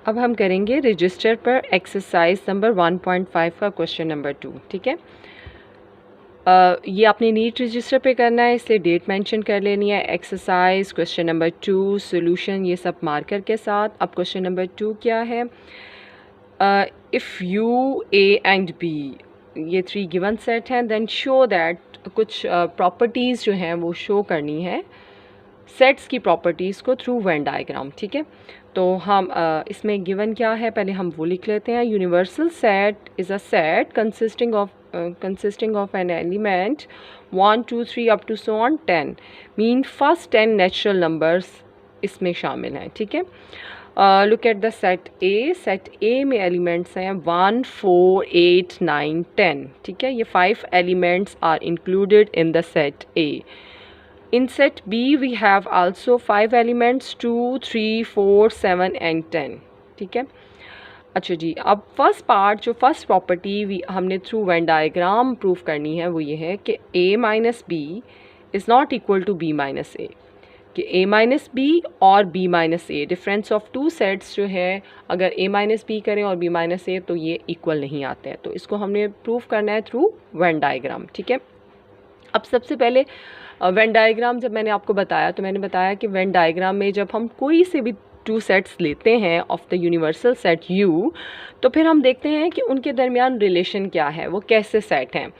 अब हम करेंगे रजिस्टर पर एक्सरसाइज नंबर 1.5 का क्वेश्चन नंबर 2। ठीक है, ये आपने नीट रजिस्टर पे करना है, इसलिए डेट मेंशन कर लेनी है। एक्सरसाइज क्वेश्चन नंबर 2 सॉल्यूशन ये सब मार्कर के साथ। अब क्वेश्चन नंबर 2 क्या है? If you A and B ये 3 गिवन सेट हैं, देन शो दैट कुछ प्रॉपर्टीज़ जो हैं वो शो करनी है, सेट्स की प्रॉपर्टीज़ को थ्रू वेन डायग्राम। ठीक है, तो हम इसमें गिवन क्या है पहले हम वो लिख लेते हैं। Universal set is a set consisting of an element 1 2 3 up to so on 10 mean first 10 natural numbers इसमें शामिल हैं। ठीक है, लुक एट द सेट ए में एलिमेंट्स हैं 1 4 8 9 10। ठीक है, ये 5 elements are included in the set A. In set B we have also 5 elements 2 3 4 7 and 10। ठीक है, अच्छा जी, अब फर्स्ट पार्ट जो फर्स्ट प्रॉपर्टी हमने थ्रू वेन डायग्राम प्रूव करनी है वो ये है कि A minus B is not equal to B minus A, कि A माइनस बी और B minus A difference of two sets जो है अगर A माइनस बी करें और B माइनस ए तो ये इक्वल नहीं आते हैं, तो इसको हमने प्रूव करना है थ्रू वेन डायग्राम। ठीक है, अब सबसे पहले वेन डायग्राम जब मैंने आपको बताया तो मैंने बताया कि वेन डायग्राम में जब हम कोई से भी टू सेट्स लेते हैं of the universal set U, तो फिर हम देखते हैं कि उनके दरमियान रिलेशन क्या है, वो कैसे सेट हैं।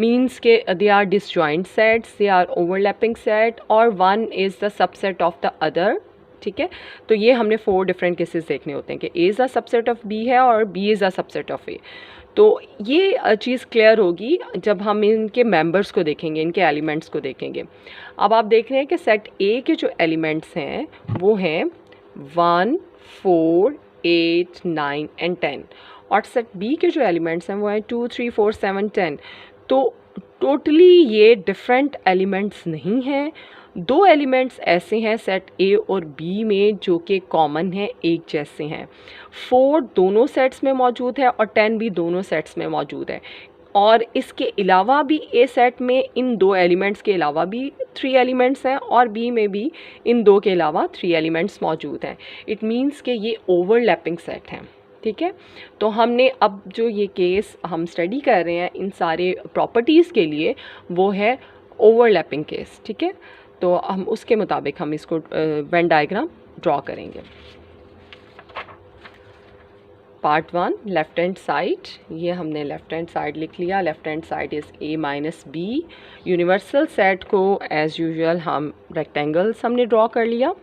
मीन्स के they are disjoint sets, they are overlapping set, और one is the subset of the other. ठीक है, तो ये हमने 4 डिफरेंट केसेस देखने होते हैं कि A is a subset of B है और B is a subset of A। तो ये चीज़ क्लियर होगी जब हम इनके मेंबर्स को देखेंगे, इनके एलिमेंट्स को देखेंगे। अब आप देख रहे हैं कि सेट ए के जो एलिमेंट्स हैं वो हैं 1 4 8 9 एंड 10, और सेट बी के जो एलिमेंट्स हैं वो हैं 2 3 4 7 10। तो टोटली ये डिफरेंट एलिमेंट्स नहीं हैं। 2 एलिमेंट्स ऐसे हैं सेट ए और बी में जो कि कॉमन हैं, एक जैसे हैं। 4 दोनों सेट्स में मौजूद है और 10 भी दोनों सेट्स में मौजूद है, और इसके अलावा भी ए सेट में इन 2 एलिमेंट्स के अलावा भी 3 एलिमेंट्स हैं और बी में भी इन 2 के अलावा 3 एलिमेंट्स मौजूद हैं। इट मीन्स कि ये ओवरलैपिंग सेट हैं। ठीक है, तो हमने अब जो ये केस हम स्टडी कर रहे हैं इन सारे प्रॉपर्टीज़ के लिए वो है ओवरलैपिंग केस। ठीक है, तो हम उसके मुताबिक हम इसको वेन डायग्राम ड्रॉ करेंगे। पार्ट 1 लेफ़्ट हैंड साइड, ये हमने लेफ़्ट हैंड साइड लिख लिया। Left hand side is A minus B. Universal set को एज़ यूजुअल हम रेक्टेंगल्स हमने ड्रॉ कर लिया।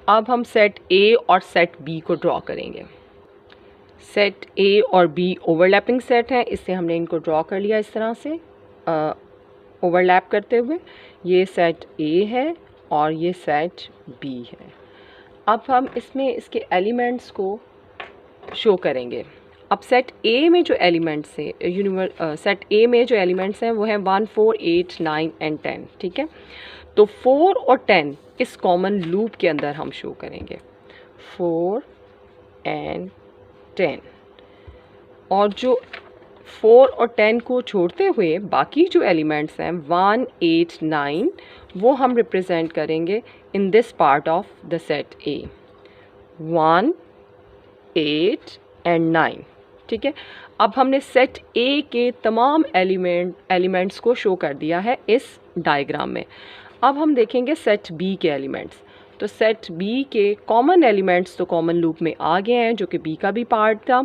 अब हम सेट A और सेट B को ड्रॉ करेंगे। सेट A और B ओवरलैपिंग सेट हैं, इससे हमने इनको ड्रॉ कर लिया इस तरह से ओवरलैप करते हुए। ये सेट A है और ये सेट B है। अब हम इसमें इसके एलिमेंट्स को शो करेंगे। अब सेट A में जो एलिमेंट्स हैं सेट A में जो एलिमेंट्स हैं वो हैं 1 4 8 9 एंड 10। ठीक है, तो 4 और 10 इस कॉमन लूप के अंदर हम शो करेंगे, 4 एंड 10। और जो 4 और 10 को छोड़ते हुए बाकी जो एलिमेंट्स हैं 1 8 9 वो हम रिप्रेजेंट करेंगे इन this part of the set A, 1 8 and 9। ठीक है, अब हमने सेट A के तमाम एलिमेंट्स को शो कर दिया है इस डायग्राम में। अब हम देखेंगे सेट B के एलिमेंट्स। तो सेट B के कॉमन एलिमेंट्स तो कॉमन लूप में आ गए हैं जो कि B का भी पार्ट था,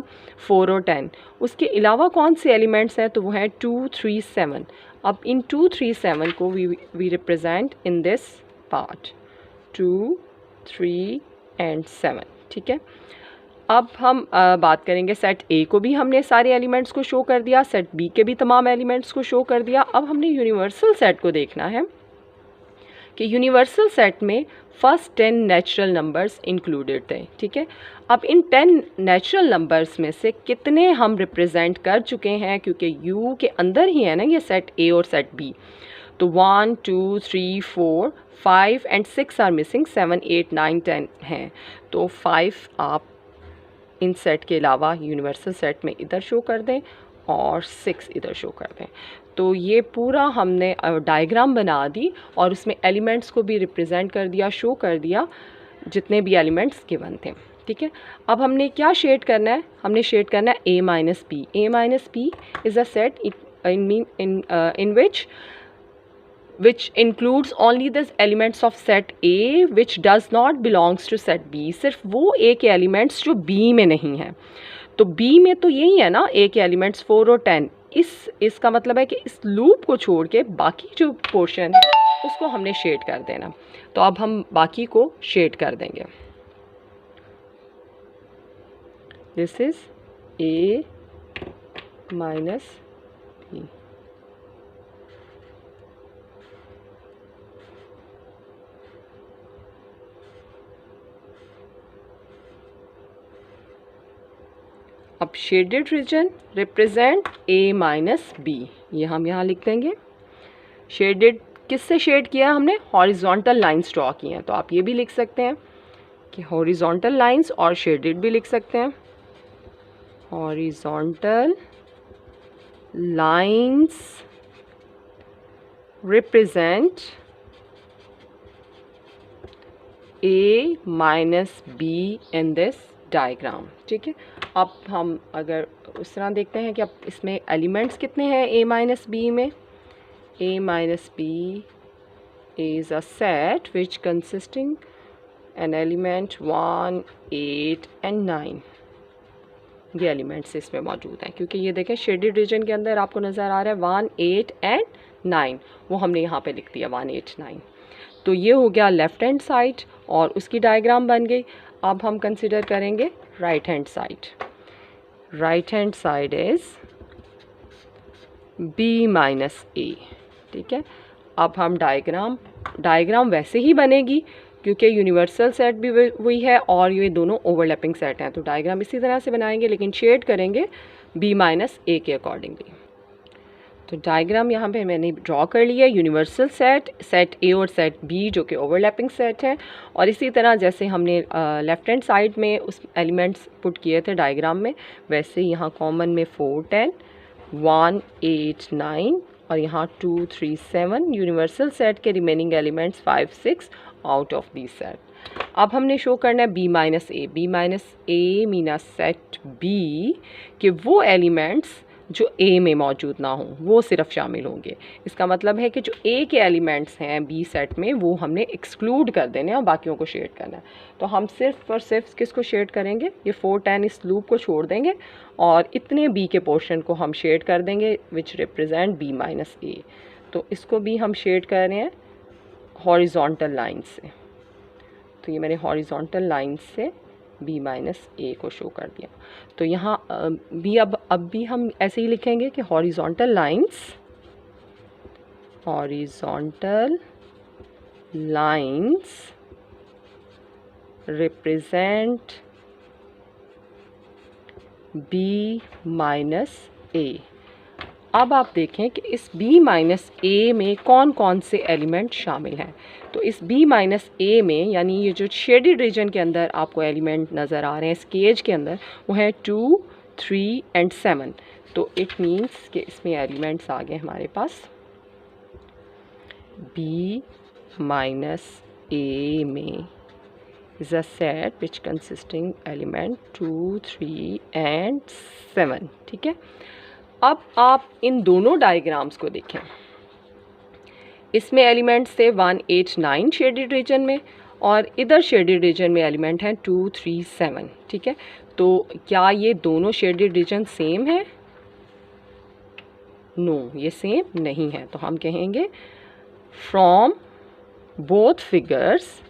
4 और 10। उसके अलावा कौन से एलिमेंट्स हैं तो वो हैं 2 3 7। अब इन 2 3 7 को we represent in this part 2 3 and 7। ठीक है, अब हम बात करेंगे सेट A को भी हमने सारे एलिमेंट्स को शो कर दिया, सेट B के भी तमाम एलिमेंट्स को शो कर दिया। अब हमने यूनिवर्सल सेट को देखना है कि यूनिवर्सल सेट में फर्स्ट 10 नेचुरल नंबर्स इंक्लूडेड थे। ठीक है, अब इन 10 नेचुरल नंबर्स में से कितने हम रिप्रेजेंट कर चुके हैं, क्योंकि U के अंदर ही है ना ये सेट A और सेट B। तो 1 2 3 4 5 एंड 6 आर मिसिंग, 7 8 9 10 हैं। तो 5 आप इन सेट के अलावा यूनिवर्सल सेट में इधर शो कर दें और 6 इधर शो कर दें। तो ये पूरा हमने डायग्राम बना दी और उसमें एलिमेंट्स को भी रिप्रेजेंट कर दिया, शो कर दिया जितने भी एलिमेंट्स गिवन थे। ठीक है। अब हमने क्या शेड करना है, हमने शेड करना है A minus P. A minus P is a set in which includes only the elements of set A which does not belongs to set B। सिर्फ वो A के एलिमेंट्स जो B में नहीं हैं। तो B में तो यही है ना, A के एलिमेंट्स 4 और 10। इसका मतलब है कि इस लूप को छोड़ के बाकी जो पोर्शन है उसको हमने शेड कर देना। तो अब हम बाकी को शेड कर देंगे। This is A minus B। अब shaded region represent A minus B, ये हम यहाँ लिख देंगे। शेडेड किससे शेड किया हमने, हॉरिजॉन्टल लाइंस ड्रॉ की हैं। तो आप ये भी लिख सकते हैं कि हॉरिजॉन्टल लाइंस, और शेडेड भी लिख सकते हैं। Horizontal lines represent A minus B in this diagram. ठीक है। अब हम अगर उस तरह देखते हैं कि अब इसमें एलिमेंट्स कितने हैं A माइनस B में। A minus B is a set which consisting an element 1, 8 and 9। ये एलिमेंट्स इसमें मौजूद हैं, क्योंकि ये देखें शेडेड रीजन के अंदर आपको नज़र आ रहा है 1, 8 एंड 9, वो हमने यहाँ पे लिख दिया 1, 8, 9। तो ये हो गया लेफ़्ट हैंड साइड और उसकी डायग्राम बन गई। अब हम कंसिडर करेंगे right hand side. Right hand side is B minus A। ठीक है। अब हम डायग्राम वैसे ही बनेगी क्योंकि यूनिवर्सल सेट भी वही है और ये दोनों ओवरलैपिंग सेट हैं, तो डायग्राम इसी तरह से बनाएंगे, लेकिन शेड करेंगे B माइनस A के अकॉर्डिंगली। तो डायग्राम यहाँ पे मैंने ड्रॉ कर लिया, यूनिवर्सल सेट A और सेट B जो कि ओवरलैपिंग सेट है। और इसी तरह जैसे हमने लेफ़्ट हैंड साइड में उस एलिमेंट्स पुट किए थे डायग्राम में, वैसे यहाँ कॉमन में 4, 10, 1, 8, 9 और यहाँ 2, 3, 7 यूनिवर्सल सेट के remaining elements 5, 6 out of this set. अब हमने शो करना है B minus A। B minus A Meena set B कि वो एलिमेंट्स जो A में मौजूद ना हों वो सिर्फ शामिल होंगे। इसका मतलब है कि जो A के एलिमेंट्स हैं B सेट में वो हमने एक्सक्लूड कर देने और बाकियों को शेड करना है। तो हम सिर्फ और सिर्फ किसको शेड करेंगे, ये 4, 10 इस लूप को छोड़ देंगे और इतने B के पोर्शन को हम शेड कर देंगे which represent B minus A। तो इसको भी हम शेड कर रहे हैं हॉरिजॉन्टल लाइन से। तो ये मैंने हॉरिजॉन्टल लाइन से B माइनस A को शो कर दिया। तो यहाँ B अब भी हम ऐसे ही लिखेंगे कि horizontal lines represent B minus A। अब आप देखें कि इस B माइनस A में कौन कौन से एलिमेंट शामिल हैं। तो इस B माइनस A में यानी ये जो शेडेड रीजन के अंदर आपको एलिमेंट नज़र आ रहे हैं स्केज के अंदर, वो है 2, 3 एंड 7। तो इट मीन्स कि इसमें एलिमेंट्स आ गए हमारे पास B माइनस A में is a set which consisting element 2, 3 and 7। ठीक है। अब आप इन दोनों डायग्राम्स को देखें, इसमें एलिमेंट्स थे 1, 8, 9 शेडेड रीजन में और इधर शेडेड रीजन में एलिमेंट हैं 2, 3, 7। ठीक है। तो क्या ये दोनों शेडेड रीजन सेम है? नो, ये सेम नहीं है। तो हम कहेंगे from both figures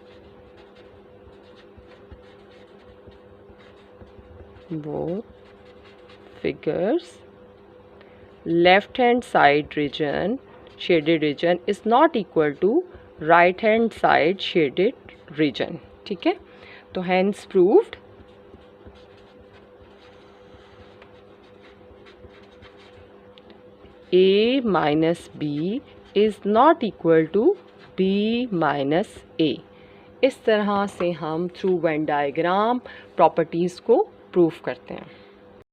left hand side region shaded region is not equal to right hand side shaded region। ठीक है। तो hence proved A minus B is not equal to B minus A। इस तरह से हम थ्रू वेन डायग्राम प्रॉपर्टीज़ को prove करते हैं।